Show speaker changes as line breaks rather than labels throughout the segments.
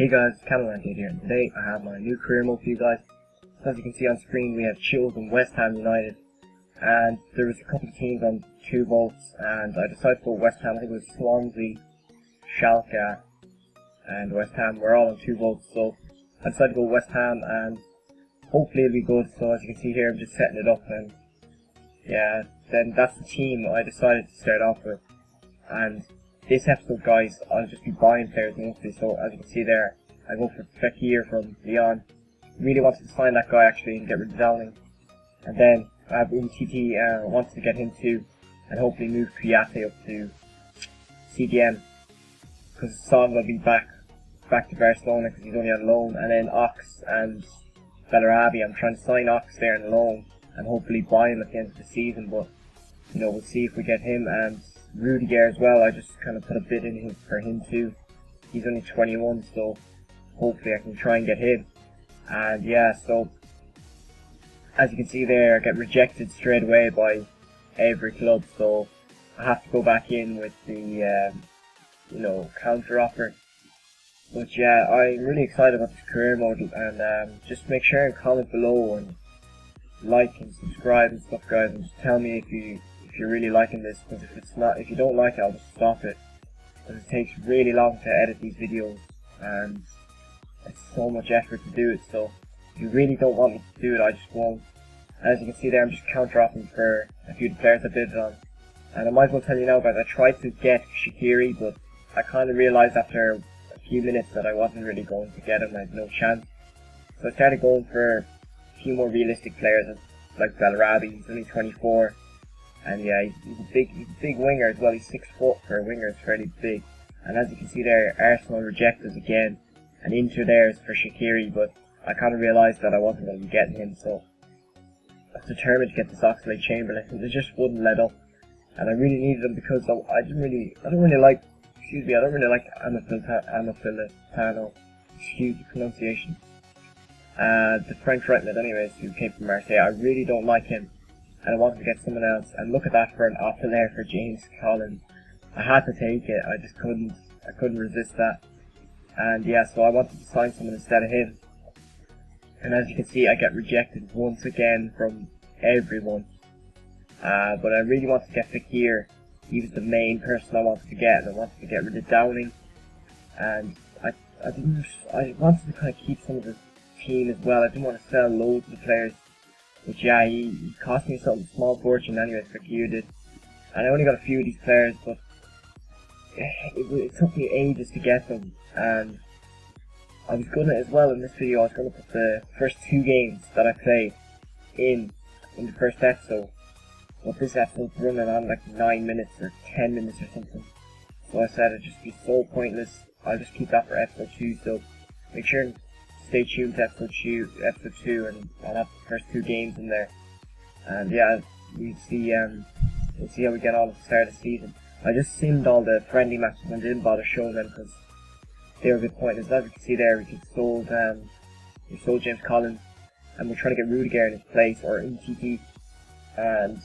Hey guys, Canno here, and today I have my new career mode for you guys. So as you can see on screen, we have Chills and West Ham United, and there was a couple of teams on 2 votes, and I decided to go West Ham. I think it was Swansea, Schalke, and West Ham were all on 2 votes, so I decided to go West Ham, and hopefully it'll be good. So as you can see here, I'm just setting it up, and yeah, then that's the team I decided to start off with. And this episode, guys, I'll just be buying players mostly. So as you can see there, I go for Fekir from Lyon. Really wanted to sign that guy actually and get rid of Downing. And then I have UTT, wanted to get him too, and hopefully move Kuyate up to CDM, because Son will be back to Barcelona because he's only on loan. And then Ox and Bellarabi, I'm trying to sign Ox there on loan and hopefully buy him at the end of the season, but you know, we'll see if we get him. And Rudiger as well, I just kind of put a bid in for him too. He's only 21, so hopefully I can try and get him. And yeah, so as you can see there, I get rejected straight away by every club, so I have to go back in with the counter offer. But yeah, I'm really excited about this career mode, and just make sure and comment below and like and subscribe and stuff, guys, and just tell me if you're really liking this, because if you don't like it, I'll just stop it, because it takes really long to edit these videos and it's so much effort to do it. So if you really don't want me to do it, I just won't. As you can see there, I'm just counter offering for a few of the players I bid on, and I might as well tell you now, guys, I tried to get Shaqiri, but I kind of realised after a few minutes that I wasn't really going to get him. I had no chance, so I started going for a few more realistic players like Bellarabi. He's only 24. And yeah, he's a big winger as well. He's 6 foot for a winger, it's fairly big. And as you can see there, Arsenal rejected us again, and Inter there is for Shaqiri, but I kind of realised that I wasn't going to be getting him, so I was determined to get this Oxlade-Chamberlain, and they just wouldn't let up. And I really needed him because I don't really like Amafilitano, excuse the pronunciation. The French right mid anyways, who came from Marseille, I really don't like him. And I wanted to get someone else, and look at that for an offer there for James Collins. I had to take it, I just couldn't resist that. And yeah, so I wanted to sign someone instead of him. And as you can see, I get rejected once again from everyone. But I really wanted to get Fekir. He was the main person I wanted to get, and I wanted to get rid of Downing. And I wanted to kind of keep some of the team as well. I didn't want to sell loads of the players. But yeah, he cost me some small fortune anyways, Fekir did. And I only got a few of these players, but it took me ages to get them. And I was gonna, as well in this video, I was gonna put the first 2 games that I played in the first episode. But this episode's running on like 9 minutes or 10 minutes or something. So I said it'd just be so pointless. I'll just keep that for episode 2, so make sure and stay tuned to episode 2, and I'll have the first 2 games in there. And yeah, we'll see how we get on at the start of the season. I just simmed all the friendly matches and didn't bother showing them because they were a bit pointless. As you can see there, we sold James Collins, and we're trying to get Rudiger in his place, or UTT. And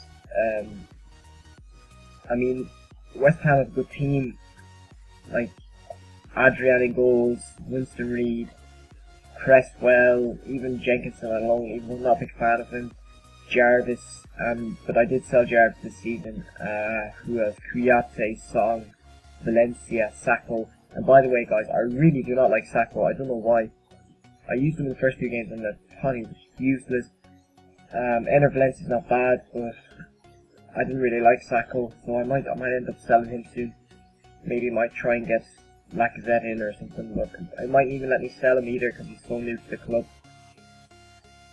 I mean, West Ham is a good team, like Adrian in goals, Winston Reid, Cresswell, even Jenkinson alone, even though I'm not a big fan of him. Jarvis, but I did sell Jarvis this season. Who else? Kuyate, Song, Valencia, Sacco. And by the way, guys, I really do not like Sacco. I don't know why. I used him in the first 2 games and I thought he was useless. Ener Valencia's not bad, but I didn't really like Sacco, so I might end up selling him soon. Maybe I might try and get Lacazette in or something, but it might even let me sell him either because he's so new to the club.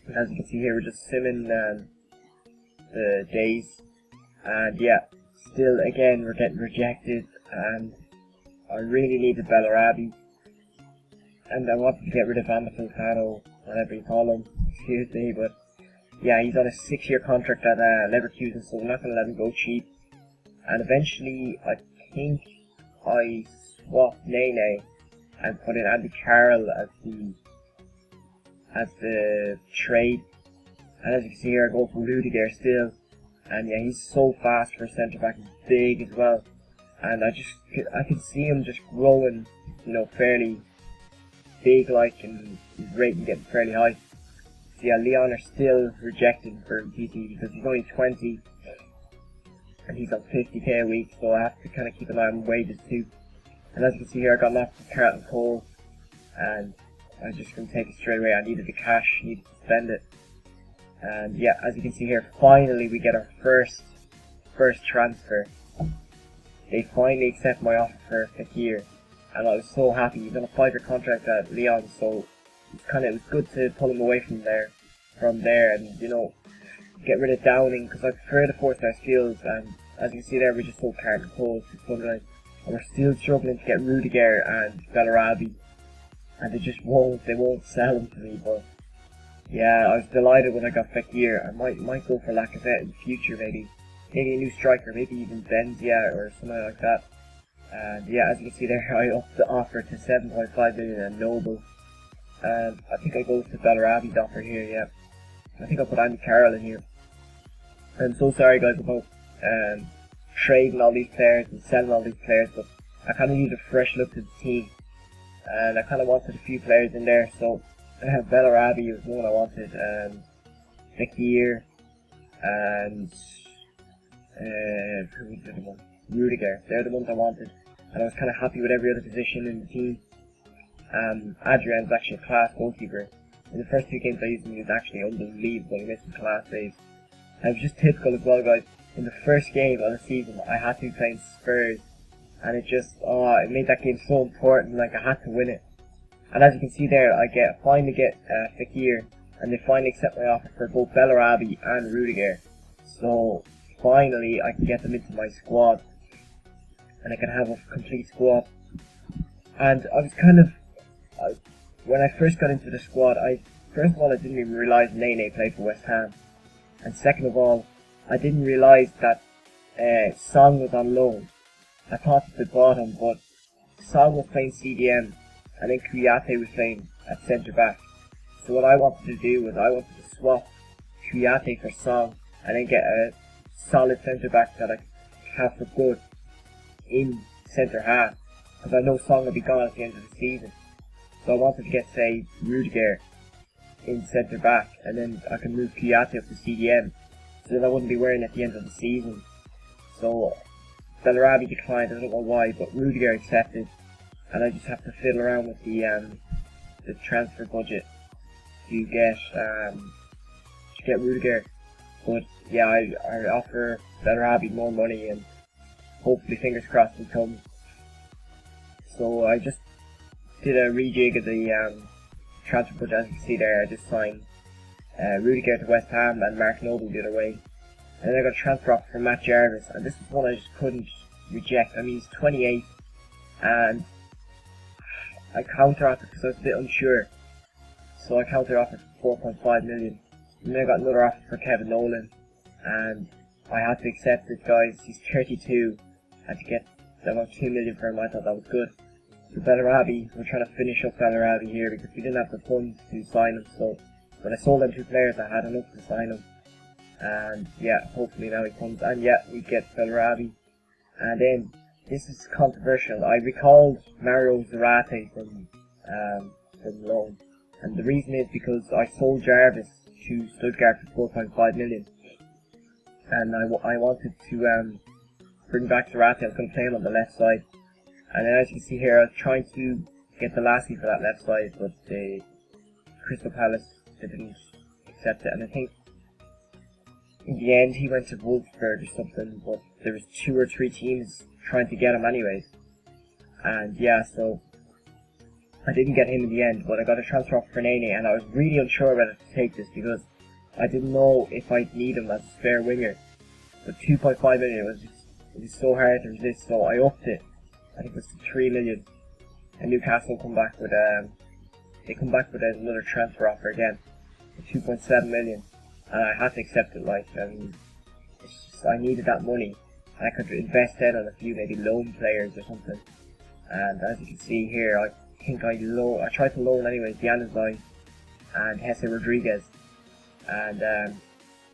And as you can see here, we're just simming the days, and yeah, still again we're getting rejected, and I really needed Bellarabi, and I wanted to get rid of Canno, whatever you call him, excuse me, but yeah, he's on a 6-year contract at Leverkusen, so we're not going to let him go cheap. And eventually, I think I swapped Nene and put in Andy Carroll as the trade. And as you can see here, I go for Rudiger still, and yeah, he's so fast for a centre back. He's big as well, and I can see him just growing, you know, fairly big, like, and his rating getting fairly high. So yeah, Leon are still rejected for PT because he's only 20 and he's on 50k a week, so I have to kind of keep an eye on wages too. And as you can see here, I got left with Carrot and Cole, and I'm just going to take it straight away. I needed the cash, needed to spend it. And yeah, as you can see here, finally we get our first transfer. They finally accept my offer for a 5th year, and I was so happy. He's on a 5-year contract at Leon, so it was good to pull him away from there, and, you know, get rid of Downing, because I prefer the 4-star skills. And as you can see there, we just sold Carrot and Cole, 609, and we're still struggling to get Rudiger and Bellarabi, and they won't sell them to me. But yeah, I was delighted when I got Fekir. I might go for Lacazette in the future, maybe a new striker, maybe even Benzia or something like that. And yeah, as you can see there, I upped the offer to 7.5 million and Noble. And I think I go with the Bellarabi's offer here, yeah. I think I'll put Andy Carroll in here. I'm so sorry guys about trading all these players and selling all these players, but I kind of need a fresh look to the team. And I kind of wanted a few players in there, so Bellarabi was one I wanted, Fekir, and who was the other one? Rudiger. They're the ones I wanted, and I was kind of happy with every other position in the team. Adrian's actually a class goalkeeper. In the first 2 games I used him, he was actually unbelievable. He made some class saves. And it was just typical as well, guys. In the first game of the season, I had to be playing Spurs, and it made that game so important. Like, I had to win it. And as you can see there, I finally get Fekir, and they finally accept my offer for both Bellarabi and Rudiger. So finally, I can get them into my squad, and I can have a complete squad. And I was when I first got into the squad, first of all, I didn't even realise Nene played for West Ham, and second of all, I didn't realise that Song was on loan. I thought that they bought him, but Song was playing CDM, and then Kouyaté was playing at centre back. So what I wanted to do was I wanted to swap Kouyaté for Song, and then get a solid centre back that I could have for good in centre half, because I know Song will be gone at the end of the season. So I wanted to get, say, Rudiger in centre back, and then I can move Kouyaté up to CDM, so that I wouldn't be wearing at the end of the season. So Bellarabi declined, I don't know why, but Rudiger accepted, and I just have to fiddle around with the transfer budget to get Rudiger. But yeah, I offer Bellarabi more money, and hopefully, fingers crossed, he comes. So I just did a rejig of the transfer budget. As you can see there, I just signed Rudiger to West Ham and Mark Noble the other way. And then I got a transfer offer from Matt Jarvis, and this is one I just couldn't reject. I mean, he's 28, and I counter-offered because I was a bit unsure. So I counter-offered for 4.5 million. And then I got another offer for Kevin Nolan, and I had to accept it, guys. He's 32. I had to get about 2 million for him. I thought that was good. For Bellarabi, we're trying to finish up Bellarabi here because we didn't have the funds to sign him. So when I sold them 2 players, I had enough to sign him. And yeah, hopefully now he comes. And yeah, we get Bellarabi. And then, this is controversial. I recalled Mario Zarate from loan. And the reason is because I sold Jarvis to Stuttgart for 4.5 million. And I wanted to bring back Zarate. I was going to play him on the left side. And then as you can see here, I was trying to get the Lassie for that left side, but the Crystal Palace, they didn't accept it. And I think in the end he went to Wolfsburg or something, but there was 2 or 3 teams trying to get him anyways. And yeah, so I didn't get him in the end, but I got a transfer offer for Nene, and I was really unsure whether to take this because I didn't know if I'd need him as a spare winger. But 2.5 million it was so hard to resist, so I upped it. I think it was 3 million. And Newcastle come back with another transfer offer again for 2.7 million, and I had to accept it. Like, I needed that money, and I could invest then on a few maybe loan players or something. And as you can see here, I think I tried to loan anyways Januzaj and Jesse Rodriguez, and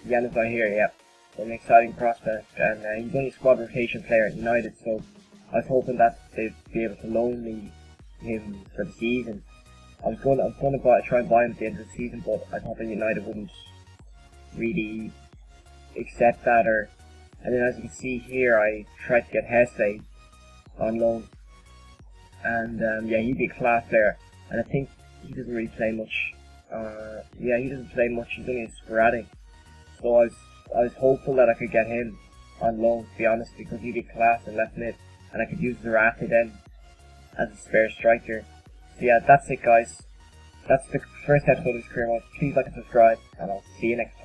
Januzaj here, yep, an exciting prospect, and he's only a squad rotation player at United, so I was hoping that they'd be able to loan me him for the season. I was going to try and buy him at the end of the season, but I thought that United wouldn't really accept that. And then as you can see here, I tried to get Hesse on loan, and yeah, he'd be a class player. And I think he doesn't really play much. Yeah, he doesn't play much. He's only sporadic. So I was hopeful that I could get him on loan, to be honest, because he'd be class in left mid, and I could use Zarate then as a spare striker. So yeah, that's it, guys. That's the first episode of this career mode. Please like and subscribe, and I'll see you next time.